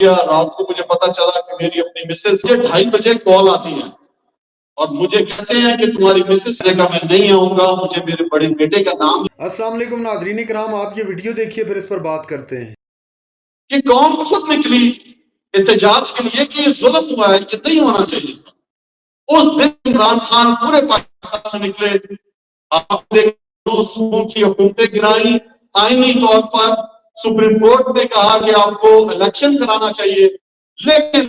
या रात को मुझे पता चला कि मेरी अपनी मिसेस मुझे 2:30 बजे कॉल आती है और मुझे कहते हैं कि तुम्हारी मिसेस ने कहा मैं नहीं आऊंगा, मुझे मेरे बड़े बेटे का नाम। अस्सलाम वालेकुम नाज़रीन किराम, आप ये वीडियो देखिए फिर इस पर बात करते हैं। कि कौम खुद निकली एहतजाज के लिए कि ये जुल्म हुआ है, कि नहीं होना चाहिए था। उस दिन इमरान खान पूरे पाकिस्तान में निकले, आपने दो सूबों की हुकूमतें गिराई, आईनी तौर पर सुप्रीम कोर्ट ने कहा कि आपको इलेक्शन कराना चाहिए, लेकिन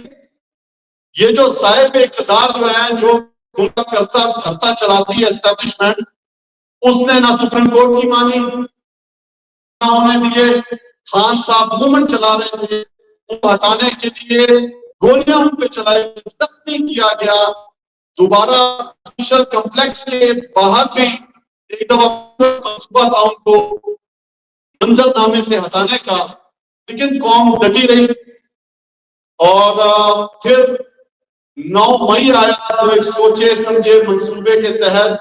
ये जो साहिब इक़्तिदार जो है, जो करता धरता चलाती है एस्टेब्लिशमेंट, उसने ना सुप्रीम कोर्ट की मानी ना होने दिए। खान साहब मूवमेंट चला रहे थे, उनको हटाने के लिए गोलियां उन पे चलाई, जख्मी किया गया। दोबारा सोशल कॉम्प्लेक्स के बाहर भी एक दफा मंसूबा था उनको मंजरनामे से हटाने का, लेकिन कौम डटी रही। और फिर 9 मई आया तो एक सोचे समझे मंसूबे के तहत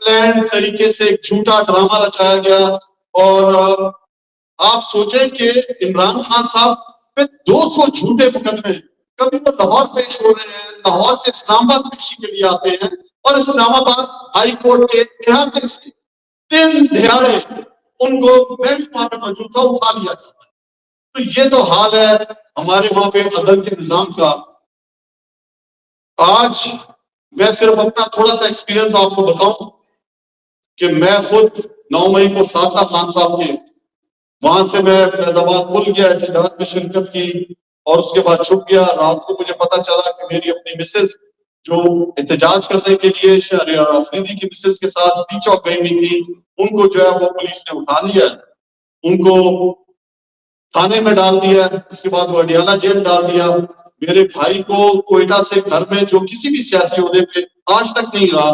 प्लान तरीके से एक झूठा ड्रामा रचाया गया। और आप सोचें कि इमरान खान साहब पे 200 झूठे मुकदमे, कभी वो लाहौर पेश हो रहे हैं, लाहौर से इस्लामाबाद पेशी के लिए आते हैं और इस्लामाबाद हाई कोर्ट के इहाते से 3 दिहाड़े उनको बैंक वहां पे मौजूद था उठा लिया जाता। तो ये तो हाल है हमारे वहां पे अदल के निजाम का। आज मैं सिर्फ अपना थोड़ा सा एक्सपीरियंस आपको बताऊं कि मैं खुद 9 मई को साथ था खान साहब के, वहां से मैं फैजाबाद पुल गया, एहतजाज में शिरकत की और उसके बाद छुप गया। रात को मुझे पता चला कि मेरी अपनी मिसेस जो एहतजाज करने के लिए शहरियार अफरीदी की मिसेस के साथ डी चौक गई हुई थी, उनको जो है वो पुलिस ने उठा लिया, उनको थाने में डाल दिया, उसके बाद वो अडियाला जेल डाल दिया। मेरे भाई को कोयटा से घर में, जो किसी भी सियासी ओहदे पे आज तक नहीं रहा,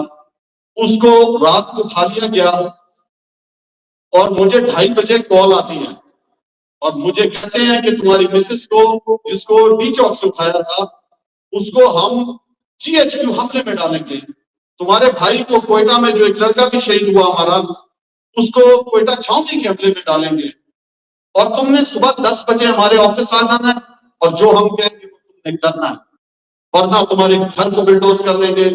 उसको रात को उठा लिया गया और मुझे 2:30 बजे कॉल आती है और मुझे कहते हैं कि तुम्हारी मिसेस को, जिसको डी चौक से उठाया था, उसको हम GHQ हमले में डालेंगे। तुम्हारे भाई को कोयटा में जो एक लड़का भी शहीद हुआ हमारा, उसको कोयटा छावनी के हमले में डालेंगे और तुमने सुबह 10 बजे हमारे ऑफिस आ जाना है और जो हम कहेंगे वो तुमने करना है, वरना तुम्हारे घर को बिल्डोज कर देंगे,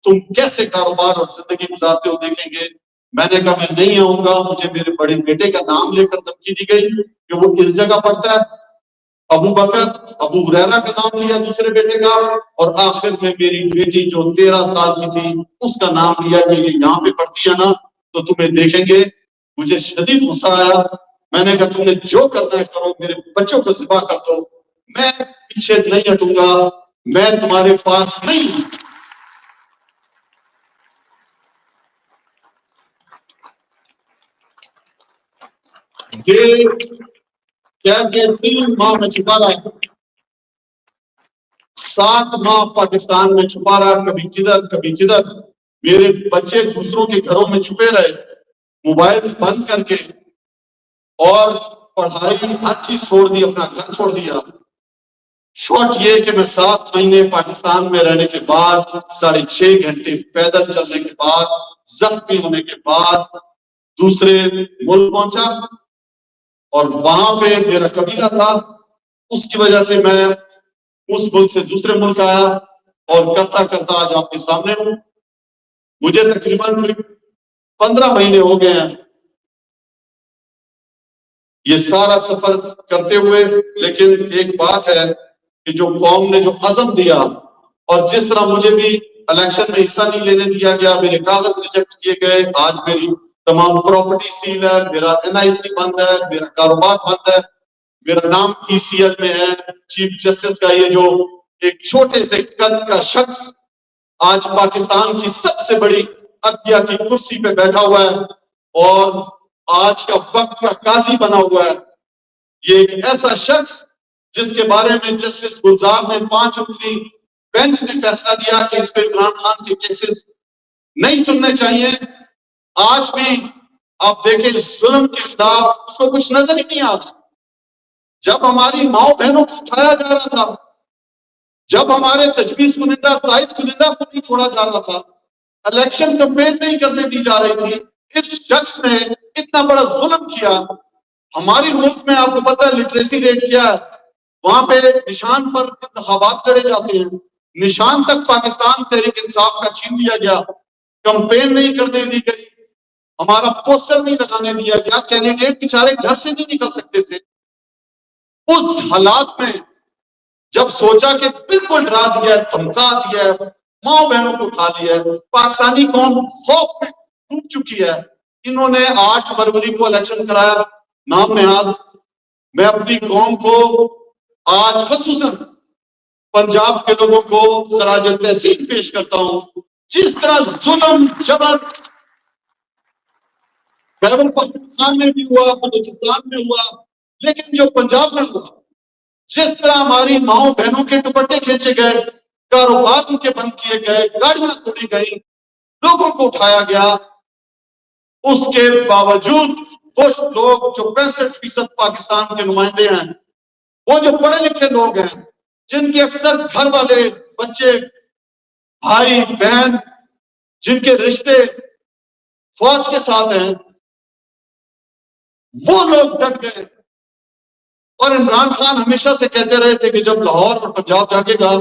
तुम कैसे कारोबार और जिंदगी गुजारते हो देखेंगे। मैंने कहा मैं नहीं आऊंगा, मुझे मेरे बड़े बेटे का नाम लेकर धमकी दी गई कि वो इस जगह पढ़ता है। अबू बकर, अबू हुरैरा का नाम लिया दूसरे बेटे का, और आखिर में मेरी बेटी जो 13 साल की थी उसका नाम लिया कि ये यहाँ पे पढ़ती है ना, तो तुम्हें देखेंगे। मुझे शदीद गुस्सा आया। मैंने कहा तुमने जो करना है करो, मेरे बच्चों को ज़िबा कर दो, मैं पीछे नहीं हटूंगा, मैं तुम्हारे पास नहीं। ये क्या के 3 माह में छुपा रहा, 7 माह पाकिस्तान में छुपा रहा, कभी किधर कभी किधर। मेरे बच्चे दूसरों के घरों में छुपे रहे, मोबाइल बंद करके, और पढ़ाई हर चीज छोड़ दी, अपना घर छोड़ दिया। शॉर्ट ये कि मैं 7 महीने पाकिस्तान में रहने के बाद, 6.5 घंटे पैदल चलने के बाद, जख्मी होने के बाद दूसरे मुल्क पहुंचा और वहां पे मेरा कबीला था, उसकी वजह से मैं उस मुल्क से दूसरे मुल्क आया और करता करता आज आपके सामने हूं। मुझे तकरीबन 15 महीने हो गए हैं ये सारा सफर करते हुए, लेकिन एक बात है कि जो कौम ने जो अज़म दिया और जिस तरह मुझे भी इलेक्शन में हिस्सा नहीं लेने दिया गया, मेरे कागज रिजेक्ट किए गए, आज मेरी तमाम प्रॉपर्टी सील है, मेरा NIC बंद है, मेरा कारोबार बंद है, मेरा नाम ECL में है। चीफ जस्टिस का ये जो एक छोटे से कद का शख्स आज पाकिस्तान की सबसे बड़ी अदलिया की कुर्सी पे बैठा हुआ है और आज का वक्त का काजी बना हुआ है, ये एक ऐसा शख्स जिसके बारे में जस्टिस गुलजार ने 5 रुकनी बेंच ने फैसला दिया कि इस पे इमरान खान के केसेस नहीं सुनने चाहिए। आज भी आप देखें जुल्म के खिलाफ उसको कुछ नजर ही नहीं आता। जब हमारी माओ बहनों को उठाया जा रहा था, जब हमारे तजवीज कुनिंदा, ताइद कुनिंदा को नहीं छोड़ा जा रहा था, इलेक्शन कैंपेन नहीं करने दी जा रही थी, इस शख्स ने इतना बड़ा जुल्म किया। हमारे मुल्क में आपको पता है लिटरेसी रेट क्या है, वहां पे निशान पर इंतखाबात लड़े जाते हैं, निशान तक पाकिस्तान तहरीक इंसाफ का छीन लिया गया, कंपेन नहीं करने दी गई, हमारा पोस्टर नहीं लगाने दिया गया, कैंडिडेट बेचारे घर से नहीं निकल सकते थे। उस हालात में जब सोचा कि बिल्कुल डरा दिया, धमका दिया, माओ बहनों को उठा लिया, पाकिस्तानी कौम खौफ में डूब चुकी है, इन्होंने 8 फरवरी को इलेक्शन कराया नाम नेहाद। मैं अपनी कौम को आज खसूसन पंजाब के लोगों को खराज तहसीन पेश करता हूं। जिस तरह जुल्म जबर खैबर पख्तूनख्वा में भी हुआ, बलूचिस्तान में हुआ, लेकिन जो पंजाब में हुआ, जिस तरह हमारी माओ बहनों के दुपट्टे खींचे गए, कारोबार उनके बंद किए गए, गाड़ियां तोड़ी गई, लोगों को उठाया गया, उसके बावजूद वो लोग जो 65% पाकिस्तान के नुमाइंदे हैं, वो जो पढ़े लिखे लोग हैं, जिनके अक्सर घर वाले बच्चे, भाई बहन, जिनके रिश्ते फौज के साथ हैं, वो लोग डट गए। और इमरान खान हमेशा से कहते रहे थे कि जब लाहौर और पंजाब जागेगा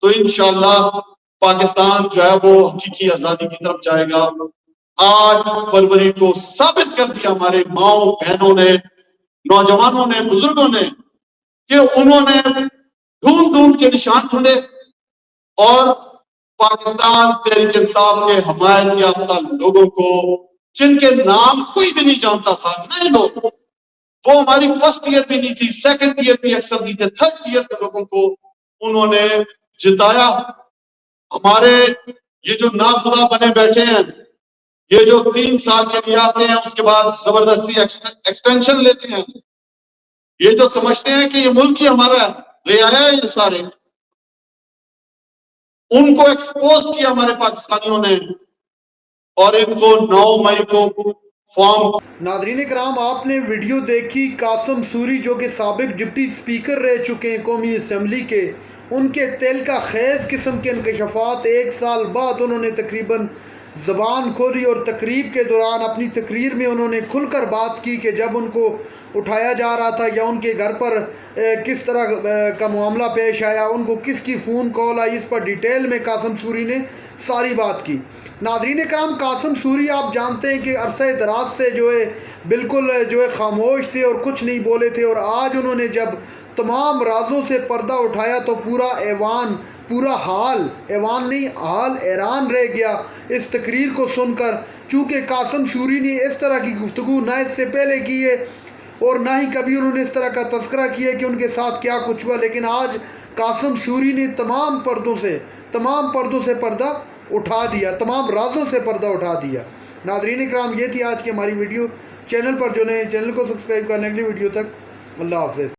तो इंशाअल्लाह पाकिस्तान जो है वो हकीकी आजादी की तरफ जाएगा। 8 फरवरी को साबित कर दिया हमारे माओ बहनों ने, नौजवानों ने, बुजुर्गों ने, कि उन्होंने ढूंढ ढूंढ के निशान ढूंढे और पाकिस्तान तहरीक इंसाफ के हमायत याफ्ता लोगों को, जिनके नाम कोई भी नहीं जानता था, नए लोग, वो हमारी फर्स्ट ईयर भी नहीं थी, सेकंड ईयर भी अक्सर नहीं थे, थर्ड ईयर के लोगों को उन्होंने जिताया। हमारे ये जो नाखुदा बने बैठे हैं, ये जो 3 साल के लिए आते हैं, उसके बाद जबरदस्ती एक्सटेंशन लेते हैं, ये जो समझते हैं कि ये मुल्क ही हमारा रियाया है, ये सारे उनको एक्सपोज किया हमारे पाकिस्तानियों ने और इनको 9 मई को फॉर्म। नादरीन कराम, आपने वीडियो देखी कासम सूरी जो कि साबिक डिप्टी स्पीकर रह चुके हैं कौमी असम्बली के, उनके तेल का खेज किस्म के इंकशाफात। 1 साल बाद उन्होंने तकरीबन ज़बान खोली और तकरीब के दौरान अपनी तकरीर में उन्होंने खुलकर बात की कि जब उनको उठाया जा रहा था या उनके घर पर किस तरह का मामला पेश आया, उनको किसकी फ़ोन कॉल आई, इस पर डिटेल में कासम सूरी ने सारी बात की। नादरीन कराम, कासम सूरी आप जानते हैं कि अरसे दराज से जो है बिल्कुल जो है खामोश थे और कुछ नहीं बोले थे, और आज उन्होंने जब तमाम राजों से पर्दा उठाया तो पूरा ऐवान, पूरा हाल, ऐवान नहीं हाल हैरान रह गया इस तकरीर को सुनकर। चूँकि कासम सूरी ने इस तरह की गुफ्तगू ना इससे पहले की है और ना ही कभी उन्होंने इस तरह का तस्करा किया कि उनके साथ क्या कुछ हुआ, लेकिन आज कासम सूरी ने तमाम पर्दों से पर्दा उठा दिया, तमाम राजों से पर्दा उठा दिया। नादरीन कराम, ये थी आज की हमारी वीडियो। चैनल पर जो नए, चैनल को सब्सक्राइब करने के लिए वीडियो तक अल्लाह हाफ़िज़।